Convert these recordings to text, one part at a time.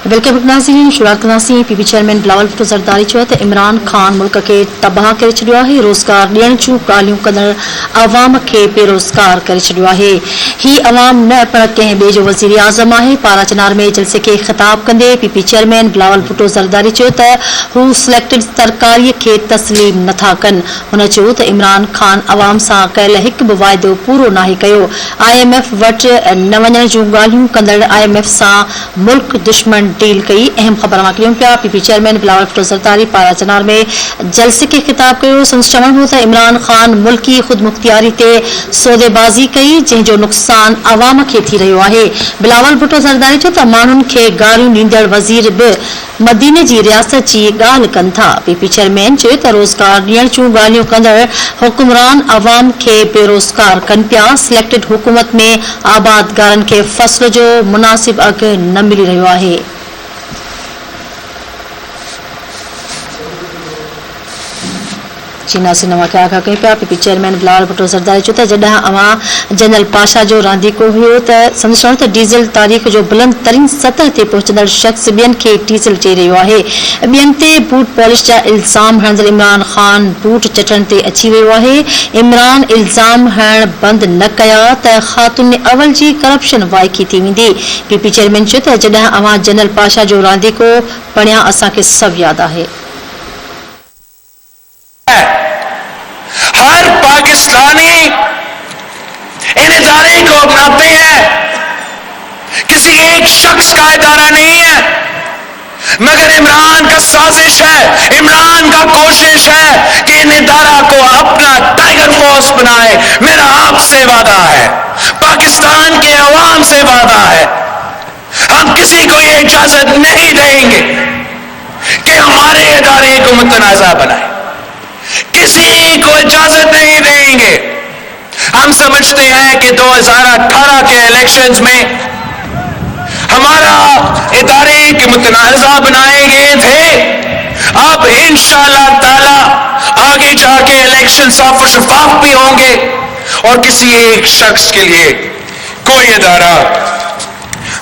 Welcome नाज़रीन शुरात नाज़रीन PP chairman Bilawal Bhutto Zardari चयो त इमरान खान मुल्क खे तबाह करे छॾियो आहे। रोज़गार ॾियण जूं ॻाल्हियूं कंदड़ अवाम खे बेरोज़गार करे छॾियो आहे। ही अवाम न पर कंहिं ॿिए जो वज़ीर आज़म आहे। पाराचनार में जलसे खे ख़िताब कंदे पीपी चेयरमैन बिलावल भुट्टो ज़रदारी चयो त हू सिलेक्टेड सरकारीअ खे तस्लीम नथा कनि। हुन चयो त इमरान खान अवाम सां कयल हिकु बि वाइदो पूरो नाहे कयो। IMF वटि न वञण जूं ॻाल्हियूं कंदड़ IMF सां मुल्क दुश्मन डील कई। अहम ख़बर मां कयूं पिया। पीपी चेयरमैन बिलावल भुट्टो ज़रदारी पाराचनार में जलसे खे ख़िताब कयो। संदसि चवणु हो त इमरान खान मुल्की ख़ुदमुख्तियारी ते सौदेबाज़ी कई जंहिंजो नुक़सान अवाम खे थी रहियो आहे। बिलावल भुट्टो ज़रदारी चयो त माण्हुनि खे गारियूं ॾींदड़ वज़ीर बि मदीने जी रियासत जी ॻाल्हि कनि था। पीपी चेयरमैन चयो त रोज़गार ॾियण जूं ॻाल्हियूं कंदड़ हुकुमरान अवाम खे बेरोज़गार कनि पिया। सिलेक्टेड हुकूमत में आबादगारनि खे फसल जो मुनासिब अघु न मिली रहियो आहे। चीनासी नवा खे आगाह कयूं पिया। पीपी चेयरमैन बिलावल भुट्टो ज़रदारी चयो त जॾहिं अवां जनरल पाशा जो रांदीको हुयो त संदसि चवणु त डीज़ल तारीख़ जो बुलंद तरीन सतह ते पहुचंदड़ शख़्स ॿियनि खे डीज़ल चई रहियो आहे। ॿियनि ते बूट पॉलिश जा इल्ज़ाम हणंदड़ इमरान खान बूट चटण ते अची वियो आहे। इमरान इल्ज़ाम हणण बंदि न कया त ख़ातून अवल जी करप्शन वाइकी थी वेंदी। पीपी चेयरमैन चयो त जॾहिं अवां जनरल पाशा जो रांदीको पढ़िया असांखे सभु यादि आहे। हर पाकिस्तानी इन इदारे को अपनाते हैं। किसी एक शख्स का इदारा नहीं है, मगर इमरान का साजिश है, इमरान का कोशिश है कि इन इदारा को अपना टाइगर फोर्स बनाए। मेरा आपसे वादा है, पाकिस्तान के अवाम से वादा है, हम किसी को ये इजाजत नहीं देंगे कि हमारे इदारे को मुतनाज़ा बनाए। किसी को इजाजत नहीं देंगे। हम समझते हैं कि 2018 के इलेक्शंस में हमारा इदारे के मुतनाज़ा बनाए गए थे। अब इंशाअल्लाह ताला आगे जाके इलेक्शन साफ और शफाफ भी होंगे और किसी एक शख्स के लिए कोई इदारा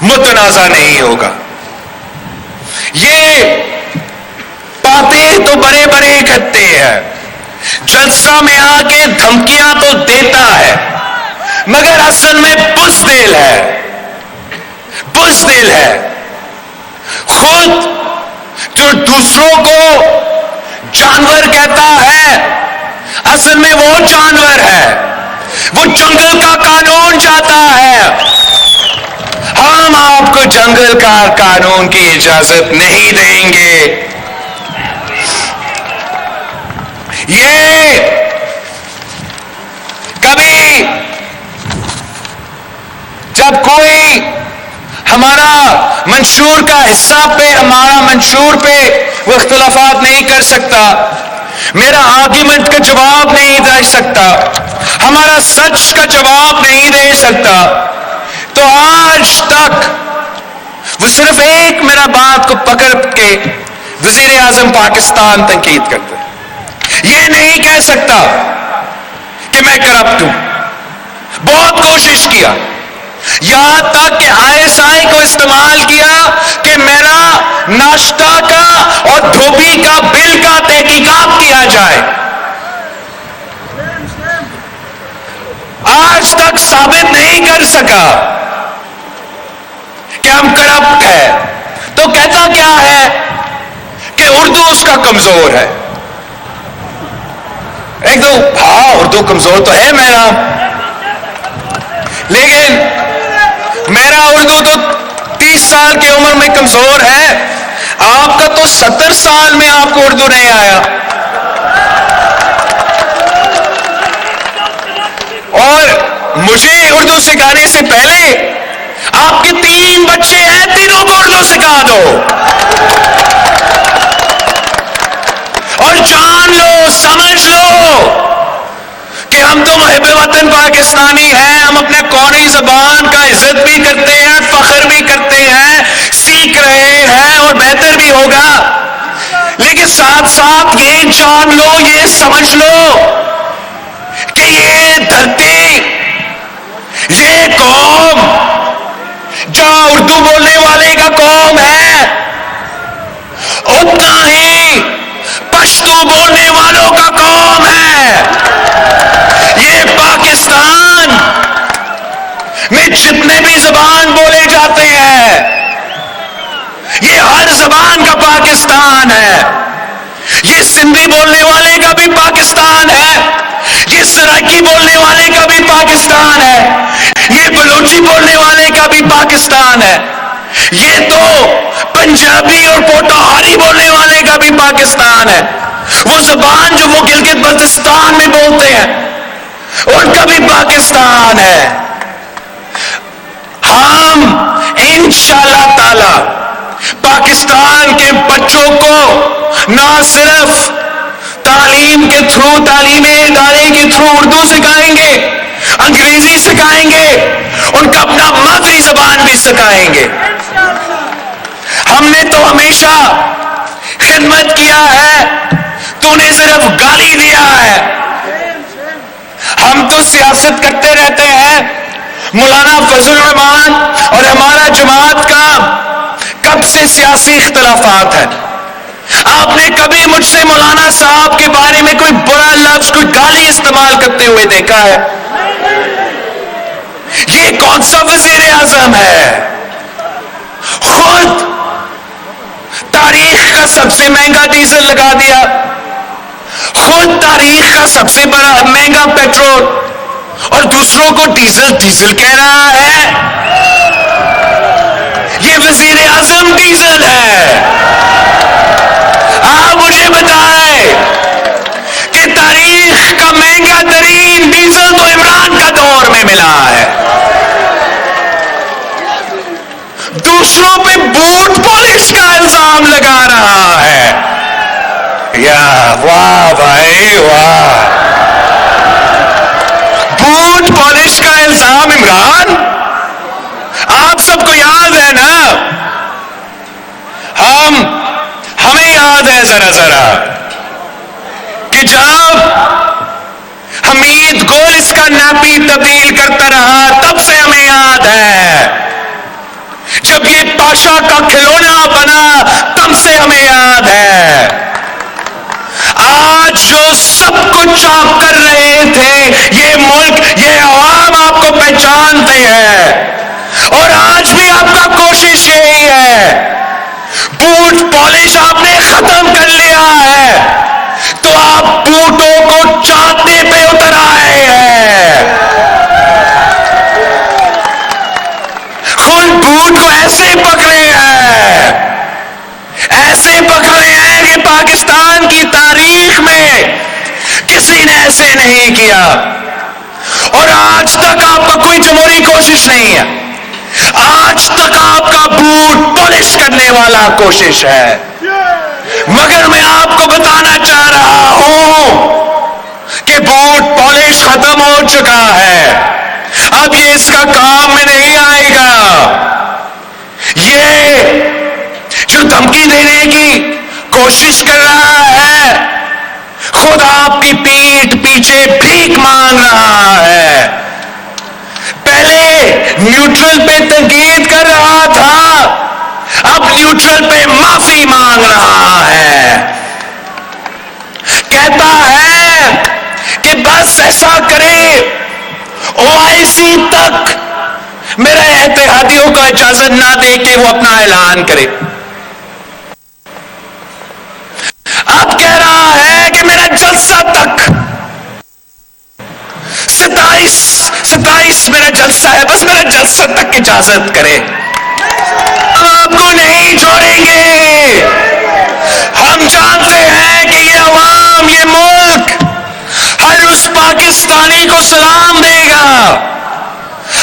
मुतनाज़ा नहीं होगा। ये बातें तो बड़े बड़े करते हैं, जलसा में आके धमकियां तो देता है, मगर असल में बुज़दिल है, बुज़दिल है। खुद जो दूसरों को जानवर कहता है, असल में वो जानवर है। वो जंगल का कानून चाहता है। हम आपको जंगल का कानून की इजाजत नहीं देंगे। ये कभी जब कोई हमारा मंशूर का हिस्सा पे, हमारा मंशूर पे वो इख्तिलाफात नहीं कर सकता, मेरा आर्ग्यूमेंट का जवाब नहीं दे सकता, हमारा सच का जवाब नहीं दे सकता, तो आज तक वो सिर्फ एक मेरा बात को पकड़ के वजीर आजम पाकिस्तान तनकीद करता है। ये नहीं कह सकता कि मैं करप्ट हूं। बहुत कोशिश किया, यहां तक कि ISI को इस्तेमाल किया कि मेरा नाश्ता का और धोबी का बिल का तहकीकात किया जाए। आज तक साबित नहीं कर सका कि हम करप्ट है। तो कहता क्या है कि उर्दू उसका कमजोर है। एक तो हाँ, उर्दू कमजोर तो है मेरा, लेकिन मेरा उर्दू तो 30 साल की उम्र में कमजोर है। आपका तो 70 साल में आपको उर्दू नहीं आया। और मुझे उर्दू सिखाने से पहले आपके 3 बच्चे हैं, तीनों को उर्दू सिखा दो और जान लो, समझ लो कि हम तो मुहिब वतन पाकिस्तानी हैं। हम अपने कौमी ज़बान का इज्जत भी करते हैं, फख्र भी करते हैं, सीख रहे हैं और बेहतर भी होगा। लेकिन साथ साथ ये जान लो, ये समझ लो कि ये धरती, ये कौम जो उर्दू बोलने वाले का कौम है, سرائکی بولنے والے کا بھی پاکستان ہے, یہ بلوچی بولنے والے کا بھی پاکستان ہے, یہ تو پنجابی اور پوٹاہاری بولنے والے کا بھی پاکستان ہے, وہ زبان جو وہ گلگت بلتستان میں بولتے ہیں ان کا بھی پاکستان ہے. ہم انشاءاللہ تعالی پاکستان کے بچوں کو نہ صرف تعلیم کے تھرو, تعلیمی ادارے کے تھرو اردو سکھائیں گے, انگریزی سکھائیں گے, ان کا اپنا مادری زبان بھی سکھائیں گے. ہم نے تو ہمیشہ خدمت کیا ہے, تو نے صرف گالی دیا ہے. ہم تو سیاست کرتے رہتے ہیں. مولانا فضل الرحمان اور ہمارا جماعت کا کب سے سیاسی اختلافات ہیں. آپ نے کبھی مجھ سے مولانا صاحب کے بارے میں کوئی برا لفظ, کوئی گالی استعمال کرتے ہوئے دیکھا ہے؟ یہ کون سا وزیر اعظم ہے؟ خود تاریخ کا سب سے مہنگا ڈیزل لگا دیا, خود تاریخ کا سب سے بڑا مہنگا پیٹرول, اور دوسروں کو ڈیزل ڈیزل کہہ رہا ہے. یہ وزیر اعظم ڈیزل ہے. آپ مجھے بتائیں کہ تاریخ کا مہنگا ترین ڈیزل تو عمران کا دور میں ملا ہے. دوسروں پہ بوٹ پالش کا الزام لگا رہا ہے. یا واہ بھائی واہ, بوٹ پالش کا الزام عمران. آپ سب کو یاد ہے نا, ہمیں یاد ہے ذرا کہ جب حمید گول اس کا ناپی تبدیل کرتا رہا تب سے ہمیں یاد ہے. جب یہ پاشا کا کھلونا بنا تب سے ہمیں یاد ہے. آج جو سب کچھ آپ کر رہے تھے, یہ ملک, یہ عوام آپ کو پہچانتے ہیں, اور آج بھی آپ کا کوشش یہی ہے. بوٹ پالش آپ نے ختم کر لیا ہے تو آپ بوٹوں کو چاندنے پہ اتر آئے ہیں. خود بوٹ کو ایسے پکڑے ہیں, ایسے پکڑے ہیں کہ پاکستان کی تاریخ میں کسی نے ایسے نہیں کیا, اور آج تک آپ کا کوئی جمہوری کوشش نہیں ہے. آج تک آپ کا بوٹ پالش کرنے والا کوشش ہے. مگر میں آپ کو بتانا چاہ رہا ہوں کہ بوٹ پالش ختم ہو چکا ہے. اب یہ اس کا کام میں نہیں آئے گا. یہ جو دھمکی دینے کی کوشش کر رہا ہے, خود آپ کی پیٹھ پیچھے بھیک مانگ رہا ہے. پہلے نیوٹرل پہ تنقید کر رہا تھا, اب نیوٹرل پہ معافی مانگ رہا ہے. کہتا ہے کہ بس ایسا کرے, OIC تک میرے اتحادیوں کو اجازت نہ دے کہ وہ اپنا اعلان کرے. اب کہہ رہا ہے کہ میرا جلسہ تک, 27 میرا جلسہ ہے, بس میرا جلسہ تک اجازت کرے. ہم آپ کو نہیں چھوڑیں گے. ہم جانتے ہیں کہ یہ عوام, یہ ملک ہر اس پاکستانی کو سلام دے گا,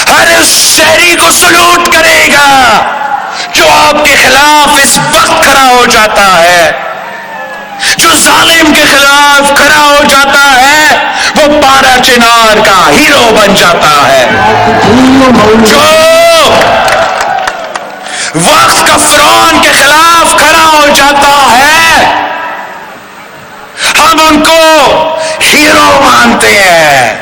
ہر اس شہری کو سلوٹ کرے گا جو آپ کے خلاف اس وقت کھڑا ہو جاتا ہے. جو ظالم کے خلاف کھڑا ہو جاتا ہے وہ پارا چنار کا ہیرو بن جاتا ہے. جو وقت کا فرعون کے خلاف کھڑا ہو جاتا ہے ہم ان کو ہیرو مانتے ہیں.